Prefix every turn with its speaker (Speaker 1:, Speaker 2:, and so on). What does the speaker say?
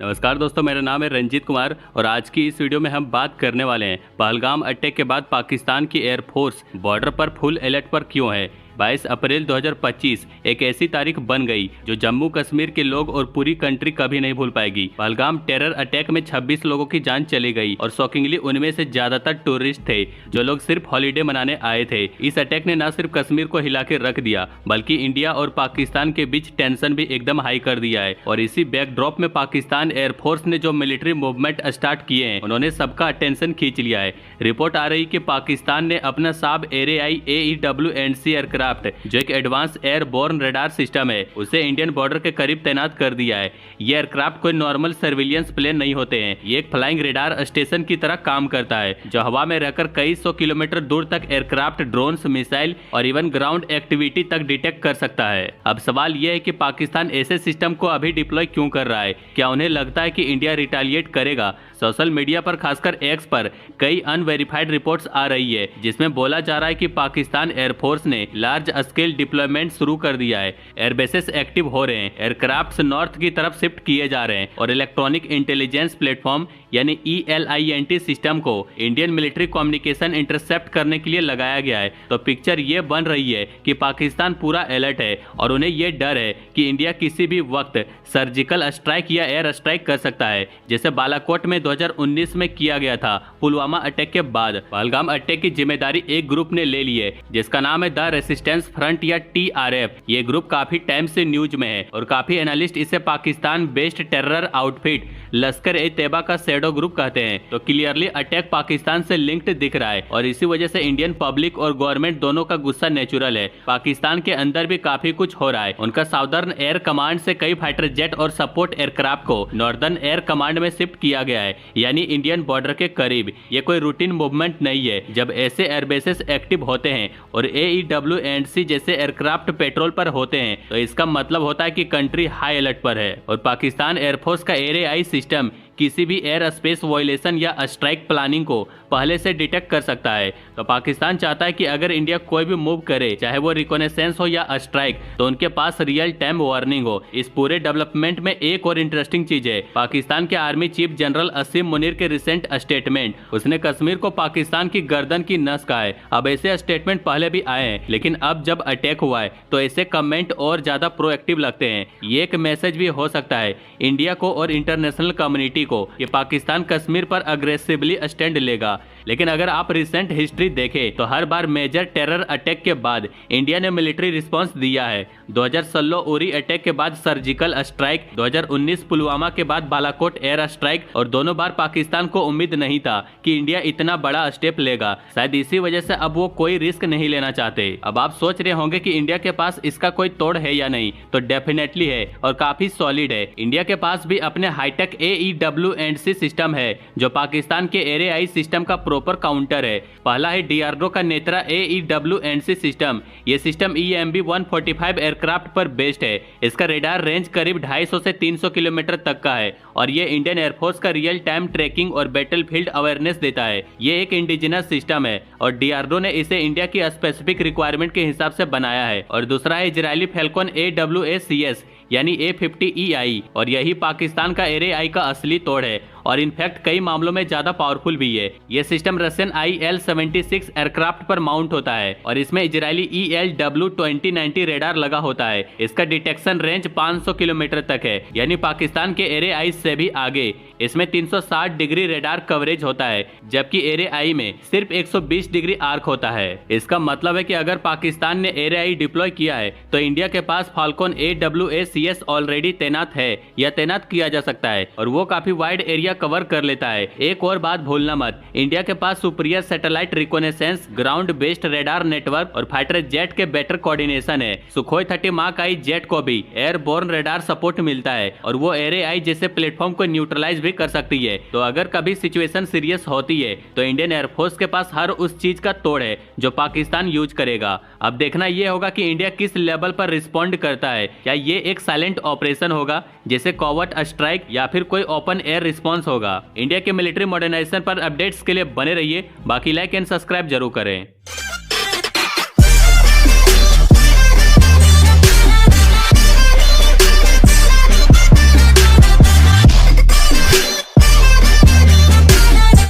Speaker 1: नमस्कार दोस्तों, मेरा नाम है रंजीत कुमार और आज की इस वीडियो में हम बात करने वाले हैं पहलगाम अटैक के बाद पाकिस्तान की एयरफोर्स बॉर्डर पर फुल अलर्ट पर क्यों है। 22 अप्रैल 2025 एक ऐसी तारीख बन गई जो जम्मू कश्मीर के लोग और पूरी कंट्री कभी नहीं भूल पाएगी। पहलगाम टेरर अटैक में 26 लोगों की जान चली गई और शॉकिंगली उनमें से ज्यादातर टूरिस्ट थे जो लोग सिर्फ हॉलीडे मनाने आए थे। इस अटैक ने न सिर्फ कश्मीर को हिला के रख दिया बल्कि इंडिया और पाकिस्तान के बीच टेंशन भी एकदम हाई कर दिया है। और इसी बैकड्रॉप में पाकिस्तान एयरफोर्स ने जो मिलिट्री मूवमेंट स्टार्ट किए हैं उन्होंने सबका अटेंशन खींच लिया है। रिपोर्ट आ रही कि पाकिस्तान ने अपना साब एआरआई AEW&C एयरक्राफ्ट जो एक एडवांस एयरबोर्न रडार सिस्टम है उसे इंडियन बॉर्डर के करीब तैनात कर दिया है। ये एयरक्राफ्ट कोई नॉर्मल सर्विलियंस प्लेन नहीं होते हैं, ये एक फ्लाइंग रडार स्टेशन की तरह काम करता है जो हवा में रहकर कई सौ किलोमीटर दूर तक एयरक्राफ्ट, ड्रोन्स, मिसाइल और इवन ग्राउंड एक्टिविटी तक डिटेक्ट कर सकता है। अब सवाल यह है कि पाकिस्तान ऐसे सिस्टम को अभी डिप्लॉय क्यों कर रहा है। क्या उन्हें लगता है कि इंडिया रिटेलिएट करेगा। सोशल मीडिया पर खासकर एक्स पर कई अनवेरिफाइड रिपोर्ट्स आ रही है जिसमें बोला जा रहा है कि पाकिस्तान एयरफोर्स ने लार्ज स्केल डिप्लॉयमेंट शुरू कर दिया है। एयरबेसेस एक्टिव हो रहे हैं, एयरक्राफ्ट्स नॉर्थ की तरफ शिफ्ट किए जा रहे हैं और इलेक्ट्रॉनिक इंटेलिजेंस प्लेटफॉर्म यानी ELINT सिस्टम को इंडियन मिलिट्री कम्युनिकेशन इंटरसेप्ट करने के लिए लगाया गया है। तो पिक्चर ये बन रही है कि पाकिस्तान पूरा अलर्ट है और उन्हें यह डर है कि इंडिया किसी भी वक्त सर्जिकल स्ट्राइक या एयर स्ट्राइक कर सकता है, जैसे बालाकोट में 2019 में किया गया था। पुलवामा अटैक के बाद पहलगाम अटैक की जिम्मेदारी एक ग्रुप ने ले ली है जिसका नाम है द रेसिस्टेंस फ्रंट या TRF। ये ग्रुप काफी टाइम से न्यूज में है और काफी एनालिस्ट इसे Pakistan based terror outfit Lashkar-e-Taiba का शैडो ग्रुप कहते हैं। तो क्लियरली अटैक पाकिस्तान से लिंक्ड दिख रहा है और इसी वजह से इंडियन पब्लिक और गवर्नमेंट दोनों का गुस्सा नेचुरल है। पाकिस्तान के अंदर भी काफी कुछ हो रहा है। उनका साउदर्न एयर कमांड से कई फाइटर जेट और सपोर्ट एयरक्राफ्ट को नॉर्दर्न एयर कमांड में शिफ्ट किया गया है, यानी इंडियन बॉर्डर के करीब। ये कोई रूटीन मूवमेंट नहीं है। जब ऐसे एयरबेसेस एक्टिव होते हैं और AEW&C जैसे एयरक्राफ्ट पेट्रोल पर होते हैं तो इसका मतलब होता है कि कंट्री हाई अलर्ट पर है और पाकिस्तान एयरफोर्स का एआरआई सिस्टम किसी भी एयर स्पेस वायलेशन या स्ट्राइक प्लानिंग को पहले से डिटेक्ट कर सकता है। तो पाकिस्तान चाहता है कि अगर इंडिया कोई भी मूव करे, चाहे वो रिकॉनेसेंस हो या स्ट्राइक, तो उनके पास रियल टाइम वार्निंग हो। इस पूरे डेवलपमेंट में एक और इंटरेस्टिंग चीज है, पाकिस्तान के आर्मी चीफ जनरल असीम मुनीर के रिसेंट स्टेटमेंट। उसने कश्मीर को पाकिस्तान की गर्दन की नस कहा है। अब ऐसे स्टेटमेंट पहले भी आए हैं लेकिन अब जब अटैक हुआ है तो ऐसे कमेंट और ज्यादा प्रोएक्टिव लगते हैं। ये एक मैसेज भी हो सकता है इंडिया को और इंटरनेशनल कम्युनिटी को कि पाकिस्तान कश्मीर पर अग्रेसिवली स्टैंड लेगा। लेकिन अगर आप रिसेंट हिस्ट्री देखें तो हर बार मेजर टेरर अटैक के बाद इंडिया ने मिलिट्री रिस्पांस दिया है। 2016 उरी अटैक के बाद सर्जिकल स्ट्राइक, 2019 पुलवामा के बाद बालाकोट एयर स्ट्राइक, और दोनों बार पाकिस्तान को उम्मीद नहीं था कि इंडिया इतना बड़ा स्टेप लेगा। शायद इसी वजह से अब वो कोई रिस्क नहीं लेना चाहते। अब आप सोच रहे होंगे कि इंडिया के पास इसका कोई तोड़ है या नहीं, तो डेफिनेटली है और काफी सॉलिड है। इंडिया के पास भी अपने हाईटेक AEW&C सिस्टम है जो पाकिस्तान के एआरआई सिस्टम का प्रॉपर काउंटर है। पहला है DRDO का नेत्रा AEW&C सिस्टम। ये सिस्टम EMB-145 एयरक्राफ्ट पर बेस्ड है। इसका रेडार रेंज करीब 250 से 300 किलोमीटर तक का है और ये इंडियन एयरफोर्स का रियल टाइम ट्रैकिंग और बैटलफील्ड अवेयरनेस देता है। ये एक इंडिजिनस सिस्टम है और DRDO ने इसे इंडिया की स्पेसिफिक रिक्वायरमेंट के हिसाब से बनाया है। और दूसरा है इजरायली फैल्कन AWACS यानी A50EI, और यही पाकिस्तान का एआरआई का असली तोड़ है और इनफैक्ट कई मामलों में ज्यादा पावरफुल भी है। यह सिस्टम रशियन IL-76 एयरक्राफ्ट पर माउंट होता है और इसमें इजरायली ELW-2090 रेडार लगा होता है। इसका डिटेक्शन रेंज 500 किलोमीटर तक है, यानी पाकिस्तान के एआरआई से भी आगे। इसमें 360 डिग्री रेडार कवरेज होता है जबकि एआरआई में सिर्फ 120 डिग्री आर्क होता है। इसका मतलब है कि अगर पाकिस्तान ने एआरआई डिप्लॉय किया है तो इंडिया के पास फाल्कन AWACS ऑलरेडी तैनात है या तैनात किया जा सकता है और वो काफी वाइड एरिया कवर कर लेता है। एक और बात भूलना मत, इंडिया के पास superior satellite reconnaissance, ground based radar network और फाइटर जेट के बेटर कोऑर्डिनेशन है। सुखोई 30 मार्क आई जेट को भी एयरबोर्न रेडार सपोर्ट मिलता है और वो एआरआई जैसे प्लेटफॉर्म को न्यूट्रलाइज भी कर सकती है। तो अगर कभी सिचुएशन सीरियस होती है तो इंडियन एयरफोर्स के पास हर उस चीज का तोड़ है जो पाकिस्तान यूज करेगा। अब देखना यह होगा कि इंडिया किस लेवल पर रिस्पॉन्ड करता है। क्या ये एक साइलेंट ऑपरेशन होगा जैसे कॉवर्ट स्ट्राइक या फिर कोई ओपन एयर रिस्पॉन्स होगा। इंडिया के मिलिट्री मॉडर्नाइजेशन पर अपडेट्स के लिए बने रहिए। बाकी लाइक एंड सब्सक्राइब जरूर करें।